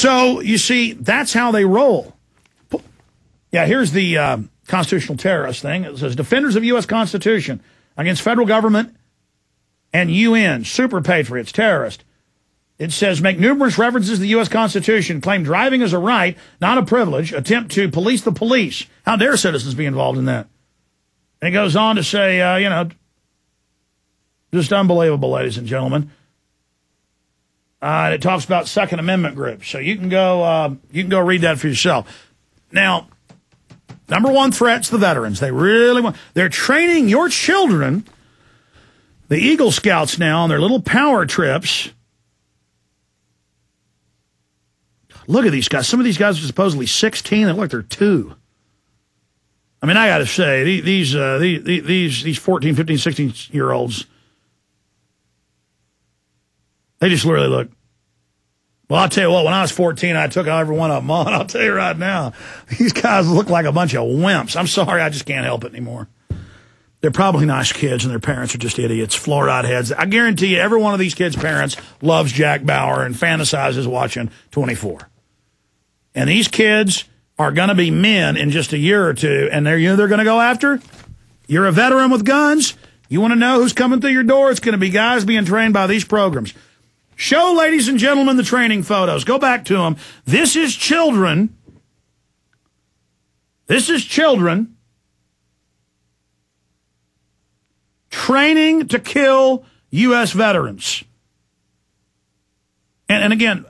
So, you see, that's how they roll. Yeah, here's the constitutional terrorist thing. It says, defenders of U.S. Constitution against federal government and UN, super patriots, terrorists. It says, make numerous references to the U.S. Constitution, claim driving is a right, not a privilege, attempt to police the police. How dare citizens be involved in that? And it goes on to say, you know, just unbelievable, ladies and gentlemen. And it talks about Second Amendment groups. So you can go read that for yourself. Now, number one threat's the veterans. They're training your children, the Eagle Scouts now, on their little power trips. Look at these guys. Some of these guys are supposedly 16. They look like they're 2. I mean, I got to say, these 14, 15, 16-year-olds, they just literally look. Well, I'll tell you what, when I was 14, I took every one of them on. I'll tell you right now, these guys look like a bunch of wimps. I'm sorry, I just can't help it anymore. They're probably nice kids, and their parents are just idiots, fluoride heads. I guarantee you, every one of these kids' parents loves Jack Bauer and fantasizes watching 24. And these kids are going to be men in just a year or two, and they're going to go after. You're a veteran with guns. You want to know who's coming through your door? It's going to be guys being trained by these programs. Show, ladies and gentlemen, the training photos. Go back to them. This is children. This is children training to kill U.S. veterans. And again,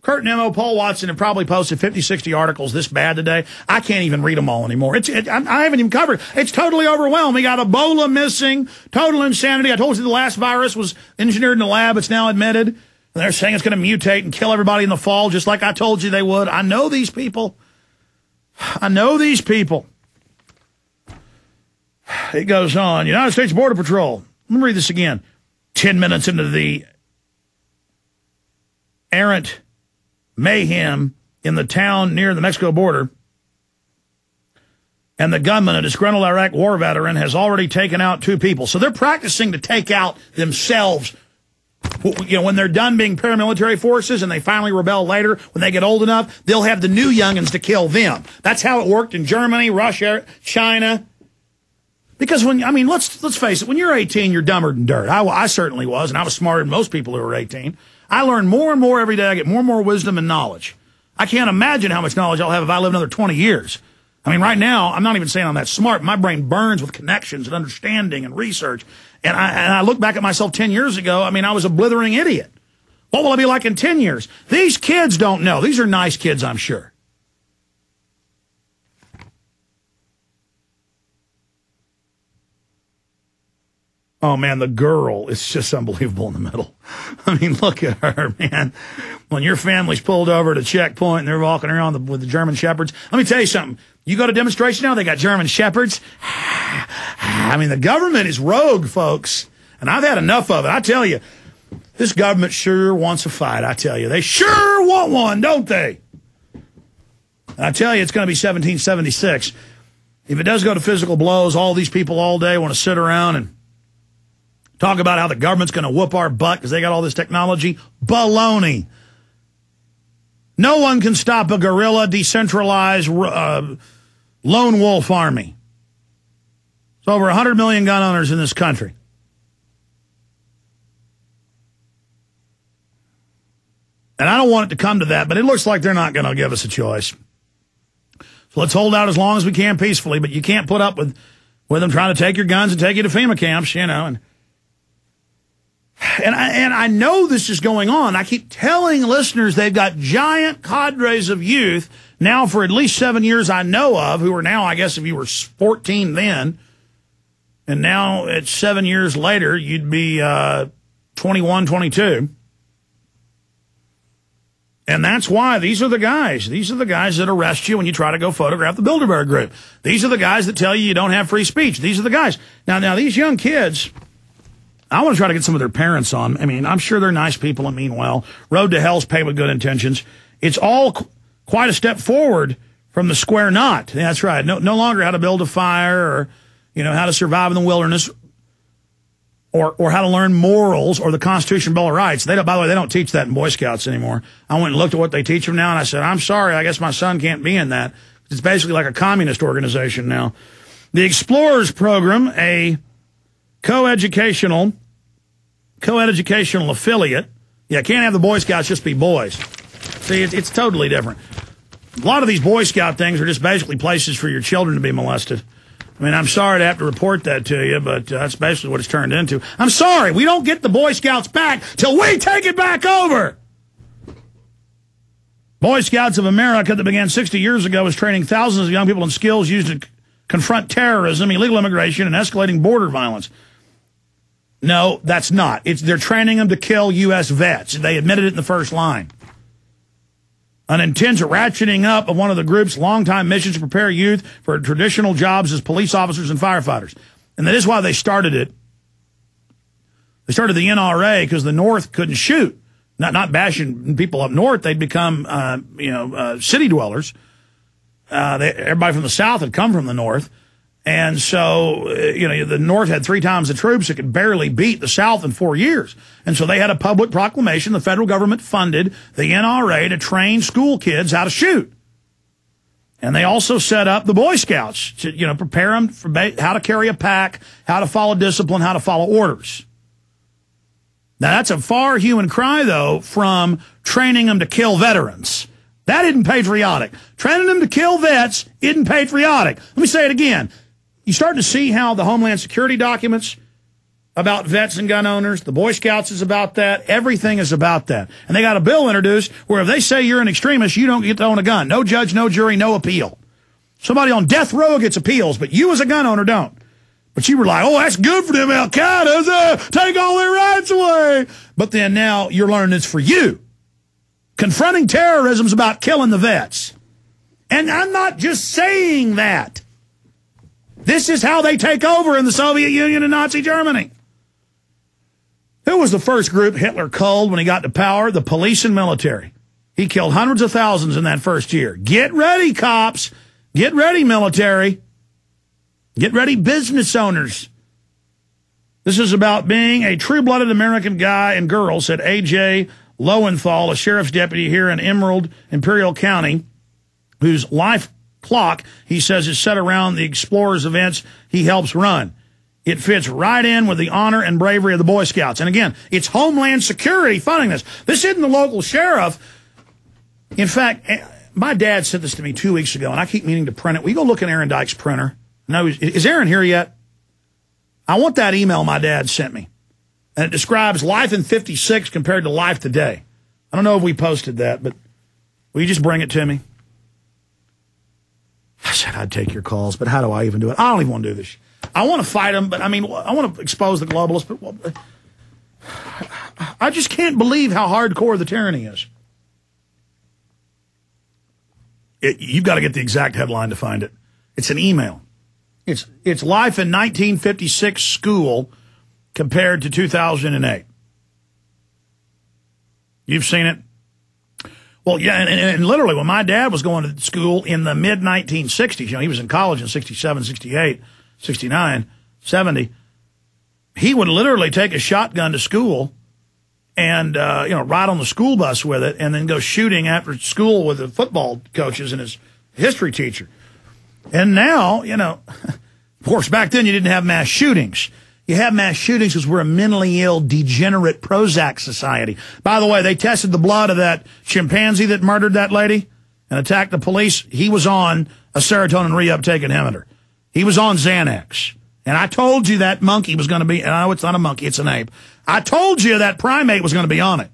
Kurt Nemo, Paul Watson have probably posted 50, 60 articles this bad today. I can't even read them all anymore. I haven't even covered. It's totally overwhelming. Got Ebola missing, total insanity. I told you the last virus was engineered in the lab. It's now admitted. And they're saying it's going to mutate and kill everybody in the fall, just like I told you they would. I know these people. I know these people. It goes on. United States Border Patrol. Let me read this again. 10 minutes into the errant mayhem in the town near the Mexico border, and the gunman, a disgruntled Iraq war veteran, has already taken out 2 people. So they're practicing to take out themselves. You know, when they're done being paramilitary forces and they finally rebel later, when they get old enough, they'll have the new youngins to kill them. That's how it worked in Germany, Russia, China. Because let's face it, when you're 18, you're dumber than dirt. I certainly was, and I was smarter than most people who were 18. I learn more and more every day. I get more and more wisdom and knowledge. I can't imagine how much knowledge I'll have if I live another 20 years. I mean, right now, I'm not even saying I'm that smart. My brain burns with connections and understanding and research. And I look back at myself 10 years ago. I mean, I was a blithering idiot. What will I be like in 10 years? These kids don't know. These are nice kids, I'm sure. Oh, man, the girl is just unbelievable in the middle. I mean, look at her, man. When your family's pulled over at a checkpoint and they're walking around with the German Shepherds. Let me tell you something. You go to demonstration now, they got German Shepherds. I mean, the government is rogue, folks. And I've had enough of it. I tell you, this government sure wants a fight, I tell you. They sure want one, don't they? And I tell you, it's going to be 1776. If it does go to physical blows, all these people all day want to sit around and talk about how the government's going to whoop our butt because they got all this technology. Baloney. No one can stop a guerrilla, decentralized, lone wolf army. There's over 100 million gun owners in this country. And I don't want it to come to that, but it looks like they're not going to give us a choice. So let's hold out as long as we can peacefully, but you can't put up with them trying to take your guns and take you to FEMA camps, you know, And I know this is going on. I keep telling listeners they've got giant cadres of youth now for at least 7 years I know of, who are now, I guess if you were 14 then, and now it's 7 years later, you'd be 21, 22. And that's why these are the guys. These are the guys that arrest you when you try to go photograph the Bilderberg group. These are the guys that tell you don't have free speech. These are the guys. Now these young kids, I want to try to get some of their parents on. I mean, I'm sure they're nice people and mean well. Road to hell's paved with good intentions. It's all quite a step forward from the square knot. Yeah, that's right. No longer how to build a fire or, you know, how to survive in the wilderness. or how to learn morals or the Constitution Bill of Rights. By the way, they don't teach that in Boy Scouts anymore. I went and looked at what they teach them now, and I said, I'm sorry, I guess my son can't be in that. It's basically like a communist organization now. The Explorers program, a co-educational affiliate. Yeah, can't have the Boy Scouts just be boys. See, it's totally different. A lot of these Boy Scout things are just basically places for your children to be molested. I mean, I'm sorry to have to report that to you, but that's basically what it's turned into. I'm sorry, we don't get the Boy Scouts back till we take it back over. Boy Scouts of America that began 60 years ago was training thousands of young people in skills used to confront terrorism, illegal immigration, and escalating border violence. No, that's not. They're training them to kill U.S. vets. They admitted it in the first line. An intense ratcheting up of one of the group's longtime missions to prepare youth for traditional jobs as police officers and firefighters. And that is why they started it. They started the NRA because the North couldn't shoot. Not bashing people up north. They'd become, city dwellers. Everybody from the South had come from the North. And so, the North had 3 times the troops. It could barely beat the South in 4 years. And so they had a public proclamation. The federal government funded the NRA to train school kids how to shoot. And they also set up the Boy Scouts to, prepare them for how to carry a pack, how to follow discipline, how to follow orders. Now, that's a far hue and cry, though, from training them to kill veterans. That isn't patriotic. Training them to kill vets isn't patriotic. Let me say it again. You start to see how the Homeland Security documents about vets and gun owners, the Boy Scouts is about that, everything is about that. And they got a bill introduced where if they say you're an extremist, you don't get to own a gun. No judge, no jury, no appeal. Somebody on death row gets appeals, but you as a gun owner don't. But you were like, oh, that's good for them Al-Qaeda, take all their rights away. But then now you're learning it's for you. Confronting terrorism is about killing the vets. And I'm not just saying that. This is how they take over in the Soviet Union and Nazi Germany. Who was the first group Hitler culled when he got to power? The police and military. He killed hundreds of thousands in that first year. Get ready, cops. Get ready, military. Get ready, business owners. This is about being a true-blooded American guy and girl, said A.J. Lowenthal, a sheriff's deputy here in Imperial County, whose life clock, he says, is set around the Explorers events he helps run. It fits right in with the honor and bravery of the Boy Scouts. And again, it's Homeland Security funding this. This isn't the local sheriff. In fact, my dad sent this to me 2 weeks ago, and I keep meaning to print it. Will you go look in Aaron Dyke's printer? No, is Aaron here yet? I want that email my dad sent me. And it describes life in 56 compared to life today. I don't know if we posted that, but will you just bring it to me? I said I'd take your calls, but how do I even do it? I don't even want to do this. I want to fight them, but I want to expose the globalists, but I just can't believe how hardcore the tyranny is. You've got to get the exact headline to find it. It's an email. It's life in 1956 school compared to 2008. You've seen it? Well, yeah, and literally when my dad was going to school in the mid-1960s, he was in college in 67, 68, 69, 70, he would literally take a shotgun to school and, ride on the school bus with it and then go shooting after school with the football coaches and his history teacher. And now, of course, back then you didn't have mass shootings. You have mass shootings because we're a mentally ill, degenerate Prozac society. By the way, they tested the blood of that chimpanzee that murdered that lady and attacked the police. He was on a serotonin reuptake inhibitor. He was on Xanax. And I told you that monkey was going to be, and I know it's not a monkey, it's an ape. I told you that primate was going to be on it.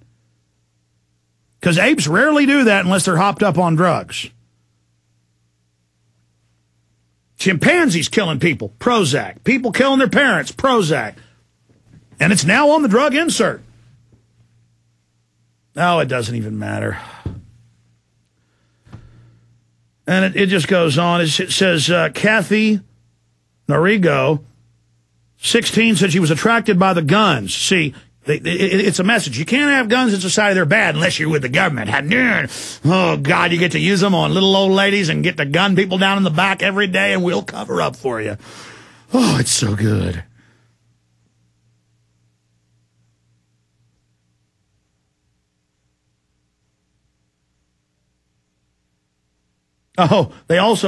Because apes rarely do that unless they're hopped up on drugs. Chimpanzees killing people, Prozac. People killing their parents, Prozac. And it's now on the drug insert. No, it doesn't even matter. And it just goes on. It says, Kathy Norigo, 16, said she was attracted by the guns. See, it's a message. You can't have guns in society. They're bad unless you're with the government. Oh, God, you get to use them on little old ladies and get to gun people down in the back every day, and we'll cover up for you. Oh, it's so good. Oh, they also